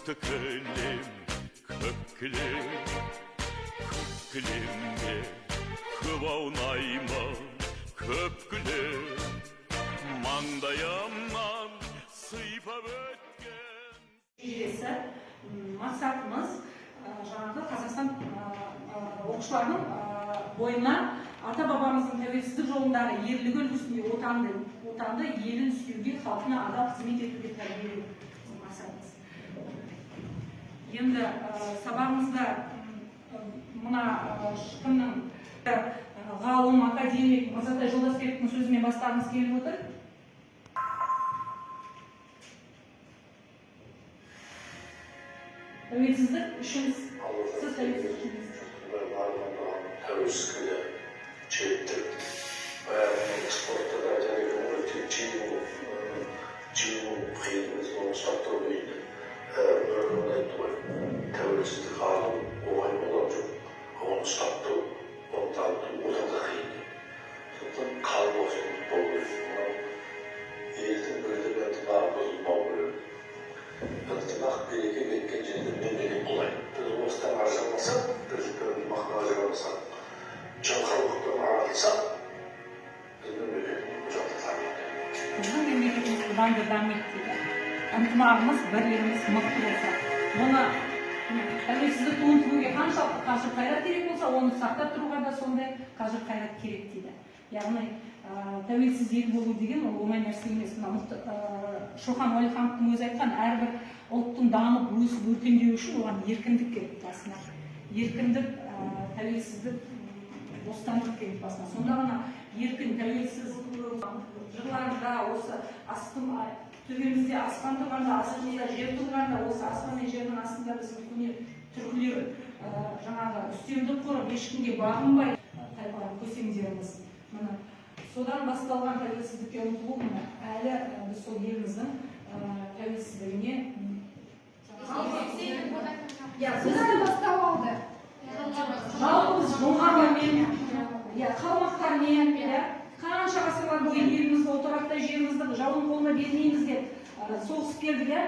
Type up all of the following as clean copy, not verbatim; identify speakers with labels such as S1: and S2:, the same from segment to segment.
S1: Aktı kılım köklüm Köklümde kıvaunayma köpkülüm Mandayamdan sıypap ötken
S2: Maksatımız жаңағы Қазақстан оқушыларының бойына ата бабамыздың тәуелсіздік жолындағы ерлігі үлгісінде отанды елін сүюге, халқына адал қызмет етуге тәрбиелеу мақсатымыз. Енді сабағымызда мына шыққанның ғалым академик Мырзатай Жолдасбековтің сөзімен бастағымыз келіп отыр. Тәуелсіздік үшін сіз тәуелсіздік үшін
S3: тәуелсіз күні жетті. Баяғыда спортта да өте жеңу қиынымыз оны ұстап тұру дейді. Оны айтты ғой, тәуелсіздік алу оңай болған жоқ. Оны ұстап тұру, оны таныту одан да қиын. Сондықтан қалып осыны болу керек. Елдің бірлігі ынтымағы бұзылмау керек. Ынтымақ береке кеткен жерде мемлекет болайын. Біз осыдан ажырамасақ, біз ынтымақтан ажырамасақ, жалқаулықтан арылсақ, біз мемлекетіміз құжаттатамыз.
S2: Біздің мемлекетіміз бұдан да дамиды дейді. Ынтымағымыз, бірлігіміз мықты болса, оны тәуелсіздік туын тұруға қаншалықты қажыр қайрат керек болса, оны сақтап тұруға да сондай қажыр қайрат керек дейді. Яғни тәуелсіз ел болу деген ол оңай нәрсе емес. Шоқан Уәлихановтың өзі айтқан, әрбір ұлттың дамып, өсіп, өркендеуі үшін оған еркіндік керек басына. Еркіндік, тәуелсіздік, бостандық керек басына. Сонда ғана еркін, тәуелсіз жырларында осы төбемізде аспан тұрғанда, астымызда жер тұрғанда, осы аспан мен жердің астында біздің көне түркілер жаңағы үстемдік құрып, ешкімге бағынбай көсемдеріміз. Содан басталған тәуелсіздікке ұмтылу әлі біз сол еліміздің тәуелсіздігіне
S4: Содан бастау алды.
S2: жалпымыз жоңғарлармен, қалмақтармен, қанша ғасырлар бойы елімізді отырақтай жерімізді жаудың қолына бермейміз деп соғысып келді.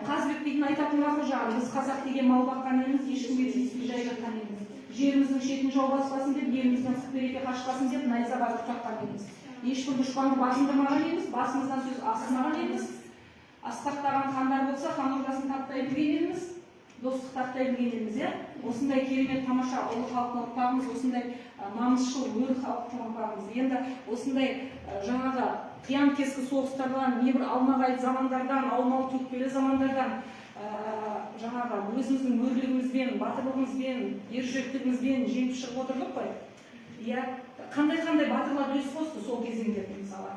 S2: Қазыбек бидің айтатын лafы жағы, біз қазақ деген мал баққан еміз, ешкімге тиіспей жай жатқан еміз. Жеріміздің шетін жау баспасын деп, еліміздің сүт береке қашпасын деп, найза басып таққан еміз. Ешбір дұшпанды басындырмаған еміз, басымыздан сөз асырмаған еміз. Астақтаған хандар болса, хан ордасын таптай білген еміз, достық таптай білген еміз. Осындай керемет тамаша ұлы халықтың ұрпағымыз, осындай намысшыл өр халықтың ұрпағымыз. Енді осындай жаңағы қиян кескі соғыстардан, небір алмағайып замандардан, аумалы төкпелі замандардан жаңағы өзіміздің өрлігімізбен, батырлығымызбен, ержүректігімізбен жеңіп шығып отырдық қой. Қандай батырлар үлес қосты сол кезеңдерде мысалы?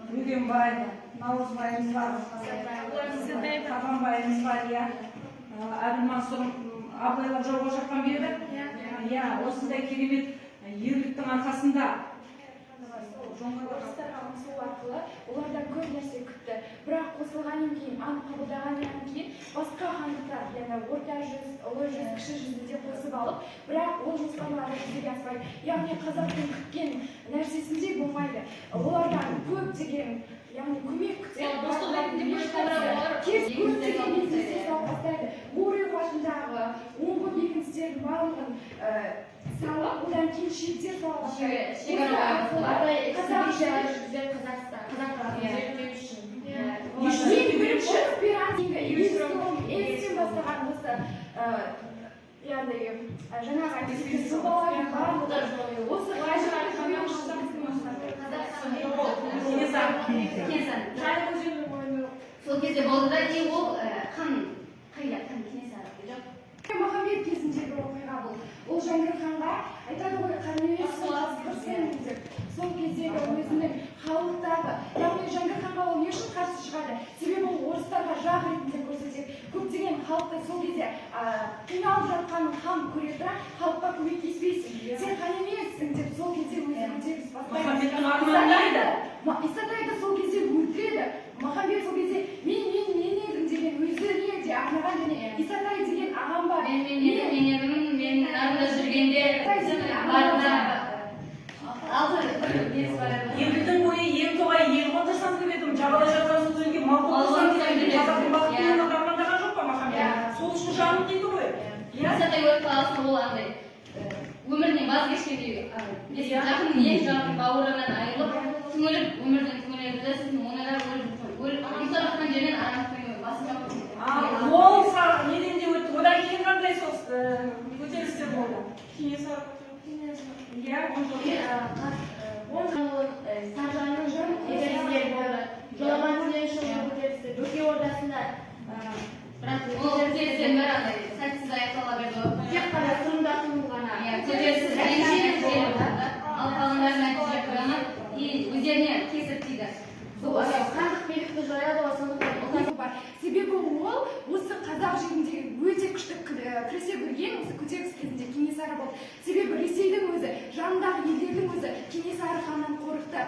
S2: Бөгенбай, Наурызбайымыз бар, Қабанбайымыз бар, Әбілмансұр абылайлап жауға шапқан бері. Осындай керемет ерліктің арқасында
S4: Орыстарға ұмтылу арқылы олардан көп нәрсе күтті. Бірақ қосылғаннан кейін, ант қабылдағаннан кейін басқа хандықтар, яғни орта жүз, ұлы жүз, кіші жүзді де қосып алып, бірақ ол жоспарлары жүзеге аспайды. Яғни қазақтың күткен нәрсесіндей болмайды. Олардан көптеген, яғни көмек күтеді. Көптеген бизнесте салып бастайды. Горы başындағы омбы бекіністердің барлығын салып, одан кейін шектер салып бастайды. Ең бірінші естен бастаған осы жаңағы айтып жобалардың барлығы осы
S5: сол кезде болды да, ол хан қиылатын Кенесары жоқ.
S4: Махамбет кезіндегі оқиға бұл. Ол Жәңгір ханға айтады ғой, қарнемесін жазғырсен деп. Сол кездегі өзінің халықтағы, яғни Жәңгір ханға ол не үшін қарсы шығады? Себебі ол орыстарға жақ ретінде көрсетеді. Көптеген халықты сол кезде қиналып жатқан хан көре тұра, халыққа көмектеспейсің. Сен хан емессің деп сол кезде өзін көтеріліс бастайды. Исатайды сол кезде өлтіреді. Махамбет сол кезде мен едім деген өздеріне де арнаған және Исатай деген ағам бар.
S5: Мен арында жүргенде
S2: Елдің бойы ең тоғай ел қондырсам деп едім,
S5: андай өмірінен vazgeçкендей жақын ең жақын бауырынан айырылып түңіліп өмірден түңіледі да сосын оңайлар өліп ұмтылып жатқан жерден аяқ басып
S2: ол неден де өтті. Одан кейін қандай сол көтерілістер болды? Кенесары
S4: Саржанның жөн көтерілістері болды. Жоламан Тілеушұлының көтерілісі, Бөкей ордасында
S5: ол көтерілістен бәрі андай сәтсіз аяқтала берді ғой.
S4: тек қана сұрындату ғана.
S5: Көтеріліс ал қалғандары нәтиже қойған и өздеріне кесір тиді.
S4: Хандық билікті жаяды ғой, сондықтан бар. Себебі ол осы қазақ жеріндегі өте күшті кірісе білген осы көтеріліс кезінде Кенесары болды. Себебі Ресейдің өзі, жанындағы елдердің өзі Кенесары ханнан қорықты.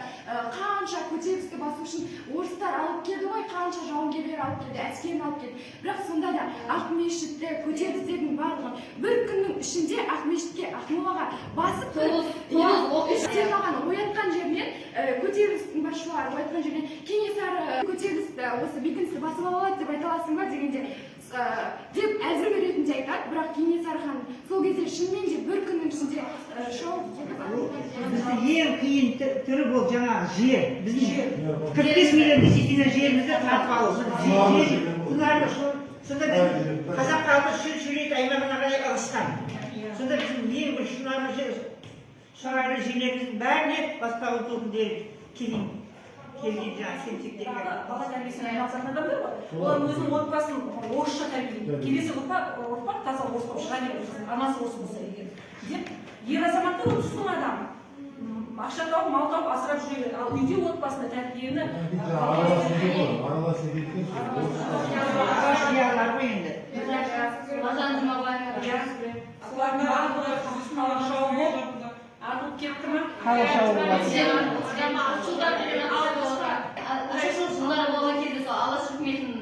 S4: Қанша көтерілісті басу үшін орыстар алып келді ғой, қанша жауынгерлер алып келді, әскерін алып келді. Бірақ сонда да Ақмешітті, көтерілістердің барлығын бір күннің ішінде Ақмешітке, Ақмолаға басып маған оятқан жерінен көтерілістің басшылары оятқан жерінен Кенесары көтерілісті осы бекіністі басып алады деп айта аласың ба дегенде деп әзір ретінде айтады. Бірақ Кенесары хан сол кезде шынымен де бір күннің ішінде
S6: ең қиын түрі бұл жаңағы жер. Біздің 45 миллион десятина жерімізді тартып алу. Сонда біз қазақ халқы шөлейт аймағына қарай ығысқан. Сонда біздің ең бір шұнарлы шарайлы жерлеріміздің бәріне басқа ұлт өкілдері келген жаңағы семсектерге.
S2: Бала тәрбиесіне мақсатында да бар ғой. Олар өзінің отбасын орысша тәрбиелейді. Келесі ұрпақ таза орыс болып шыға береді. Анасы орыс болса егер. Деп ер азаматтар отыздың адамы. Ақша тауып, мал тауып асырап жүреді. Ал үйде отбасында тәрбиені
S7: араласып кеткен
S6: шиялар ғой енді.
S5: Мазан Жұмабаев
S2: солардың барлығы халық жауы болып артылып кетті ма?
S6: Халық жауы болады.
S5: ашаршылық жылдары болған кезде сол алаш үкіметінің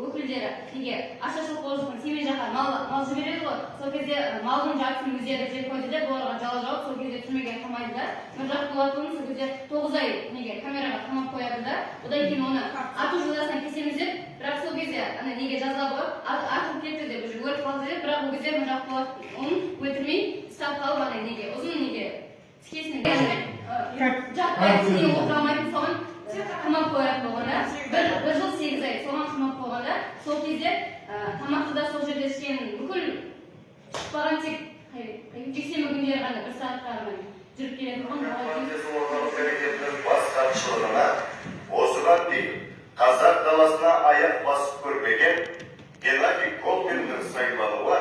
S5: өкілдері неге ашаршылық болып жатқан семей жаққа мал жібереді ғой. Сол кезде малдың жартысын өздері жеп қойды да бұларға жала жауып сол кезде түрмеге қамайды да. Нұржақ Дулатұлын сол кезде 9 ай неге камераға қамап қояды да. Одан кейін оны ату жазасынан кесеміз деп, бірақ сол кезде неге жаза қойып артылып кетті деп уже өліп қалды деп, бірақ ол кезде Нұржақ Дулат оны өлтірмей ұстап қалып неге ұзын неге тікесінен жаппай тізіне отырамайтын соған қамап қоятын болғанда, бір жыл 8 ай соған қамап қойғанда, сол кезде тамақты да сол жерде ішкен бүкіл шықпаған тек жексенбі күндері ғана бір сағатқа ғана жүріп келеді.
S3: Бас хатшылығына осыған дейін қазақ даласына аяқ басып көрмеген Геннадий Колбиннің сайлануы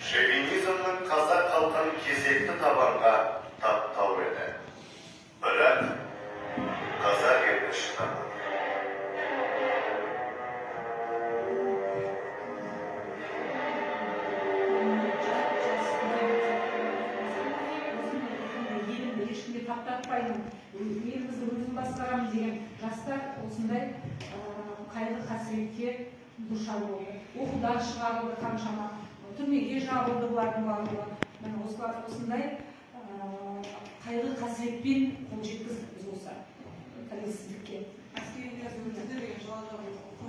S3: шовинизмнің қазақ халқын кезекті табанға таптау еді. Бірақ қазақ енді шыдамады.
S2: Елімді ешкімге таптатпаймын, елімізді өзім басқарамын деген жастар осындай қайғы қасіретке душар болды. Оқудан шығарылды қаншама, түрмеге жабылды бұлардың барлығы. Осындай қайғы қасіретпен қол жеткіздік біз осы тәуелсіздікке.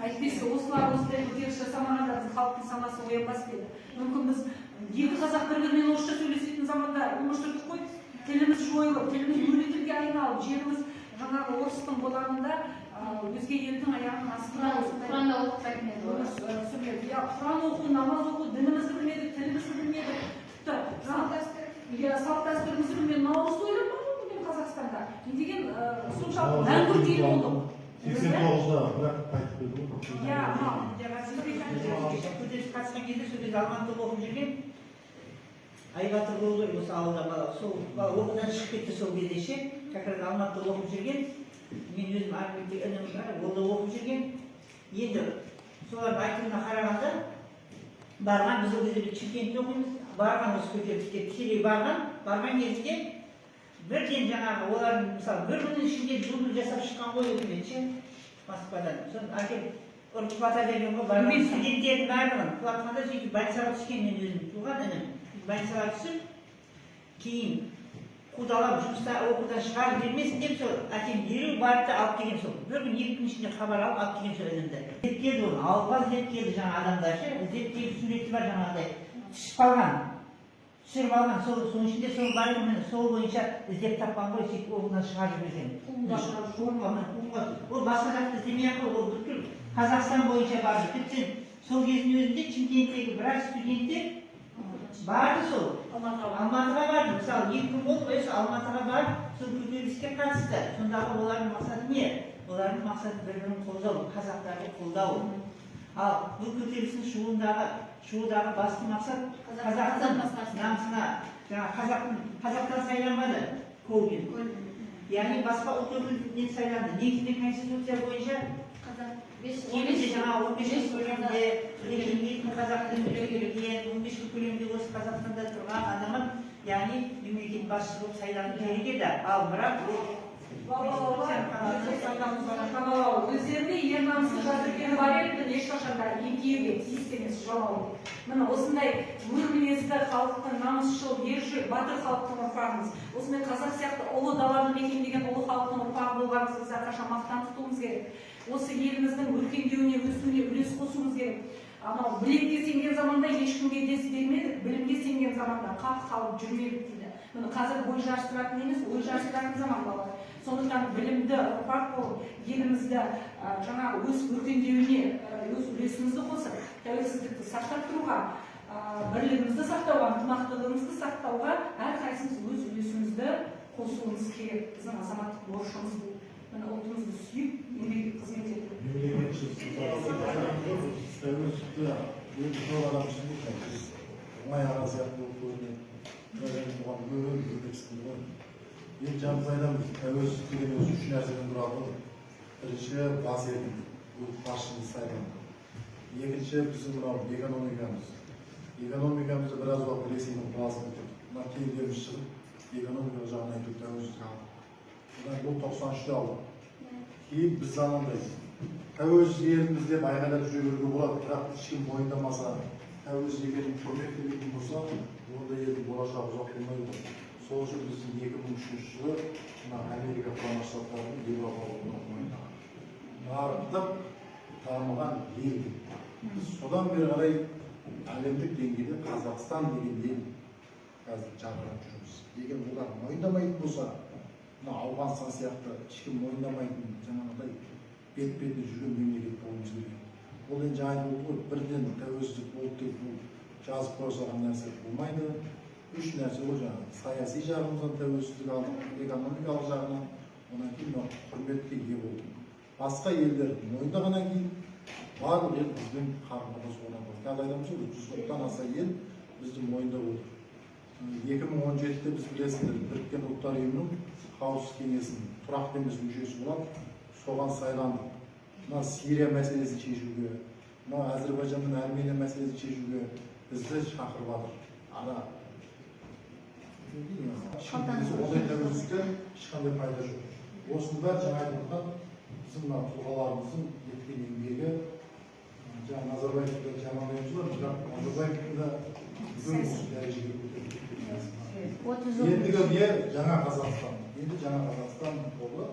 S2: Әйтпесе осылар осындай көтеріліс жасамағанда біздің халықтың санасы оянбас еді. Мүмкін біз екі қазақ бір-бірімен орысша сөйлесетін заманда өмір сүрдік қой. Тіліміз жойылып, тіліміз өлі тілге айналып, жеріміз жаңағы орыстың болғанында өзге елдің аяғының астына
S5: Құранда оқытпайтын еді.
S2: Құран оқу, намаз оқу, дінімізді білмедік, тілімізді білмедік. Салт дәстүрімізді білмедік, наурыз тойлап болдық мен Қазақстанда. Не деген соншалық мәңгүрт ел болдық.
S7: 89-да бірақ қайтып келді ғой.
S6: Көтеріліс қатысқан кезде сол кезде Алматыда оқып жүрген Айбатыр болды осы ауылда бала. Сол оқудан шығып кетті сол кезде ше. Как раз Алматыда оқып жүрген. Мен өзім армияда інім бар, ол да оқып жүрген. Енді солардың айтуына қарағанда барған, біз ол кезде Шымкентте оқимыз. Барған осы көтеріліске тікелей барған кезінде бірден жаңағы олардың мысалы бір күннің ішінде жұлдыз жасап шыққан ғой өкімет ше Москвадан. Соны әкеп ұрып құлата берген ғой барған студенттердің барлығын құлатқанда сөйтіп больницаға түскен мен өзім туған інім. Больницаға түсіп кейін қудалап жұмыста оқудан шығарып бермесін деп сол әкем дереу барып та алып келген сол. Бір күн екі күн ішінде хабар алып келген сол інімді. Іздеп келді оны, ауылға іздеп келді жаңа адамдар ше. Іздеп келіп суреті бар жаңағыдай түсіп қалған. түсіріп алған, соның ішінде сол бар еді, міне сол бойынша іздеп тапқан ғой, сөйтіп оғынан шығарып жүрген. Ол басқа жақты іздемей-ақ қой, ол бүткіл Қазақстан бойынша барды. Тіптен сол кездің өзінде Шымкенттегі біраз студенттер барды сол. Алматыға барды. Мысалы, 2 күн болды, Алматыға барып, сол көтеріліске қатысты. Сондағы олардың мақсаты не? Олардың мақсаты бір-бірін қолдау, қазақтарды қолдау. Ал бұл көтерілістің шығудағы басты мақсат қазақтың намысына, қазақтан сайланбады Колбин. Яғни басқа ұлт өкілінен сайланды. Негізінде конституция бойынша немесе жаңағы 15 жыл көлемде кейінгі қазақтың үлгерген 15 жыл көлемде осы Қазақстанда тұрған азамат, яғни мемлекет басшысы болып сайланып керек еді. Ал бірақ
S2: өздерінде ер намысы жаздыргені бар еді, ешқашанда еңкеуге тиісті емес жамау. Міне осындай өр мінезді халықтың намысшыл, ержүрек, батыр халықтың ұрпағымыз. Осындай қазақ сияқты ұлы даланы мекендеген ұлы халықтың ұрпағы болғанымызды әрқашан мақтан тұтуымыз керек. Осы еліміздің өркендеуіне, өсуіне үлес қосуымыз керек. Анау білімге сенген заманда ешкімге дес бермедік, білімге сенген заманда қақ қалып жүрмедік дейді. Міне қазір ой жарыстыратын емес, ой жарыстыратын заман балалар. Сондықтан білімді ұрпақ болып, елімізді жаңағы өз өркендеуіне өз үлесімізді қосып, тәуелсіздікті сақтап тұруға, бірлігімізді сақтауға, ынтымақтылығымызды сақтауға әрқайсымыз өз үлесімізді қосуымыз керек. Біздің азаматтық борышымыз бұл. Міне ұлтымызды сүйіп, еңбек қызмет ету.
S7: Ең жаңыз айтамыз, тәуелсіздік деген өзі 3 нәрседен тұрады. Бірінші бас еркіндік, бұл басшымыз сайланды. Екінші біздің мынау экономикамыз. Экономикамызды біраз уақыт Ресейдің ықпалына өтті. Мына кейіндеріміз шығып, экономика жағынан айтып тәуелсіздік алды. Бұл 93-те алды. Кейін біз замандаймыз. Тәуелсіз еліміз деп айғайлап жүре беруге болады, бірақ ешкім мойындамаса, тәуелсіз екенін құрметтемейтін болса, онда елдің болашағы ұзақ болмайды. Сол үшін біздің 2003 жылы Америка құрама штаттарының Еуропа одағына мойындаған. Нарықтық дамыған ел. Содан бері қарай әлемдік деңгейде Қазақстан деген ел қазір жарқырап жүрміз. Егер олар мойындамайтын болса, Ауғанстан сияқты ешкім мойындамайтын жаңағыдай бет-бетіне жүрген мемлекет болуымыз керек. Ол енді жаңа айтып отыр ғой, бірден тәуелсіздік болды деп бұл жазып қоя салған нәрсе болмайды. 3 нәрсе ол жаңағы саяси жағымыздан тәуелсіздік алдық, экономикалық жағынан, онан кейін құрметке ие болдық. Басқа елдер мойындағаннан кейін барлық ел бізбен қарым-қатынас орнатады. Қазір айтамыз ғой, 140-тан аса ел бізді мойындап отыр. 2017-те біз білесіздер, Біріккен ұлттар ұйымының қауіпсіздік кеңесінің тұрақты емес мүшесі болып, соған сайландық. Мына Сирия мәселесін шешуге, мына Әзербайжан мен Армения мәселесін шешуге бізді шақырып жатыр. Ондай тәуелсіздікте ешқандай пайда жоқ. Осында жаңа айтылған біздің тұлғаларымыздың еткен еңбегі, жаңа Назарбаевты жамандаймыз ғой, бірақ Назарбаевтың да бүгін осы дәрежеге көтерілді. Ендігі не жаңа Қазақстан. Енді жаңа Қазақстан болды,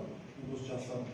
S7: осы жастардың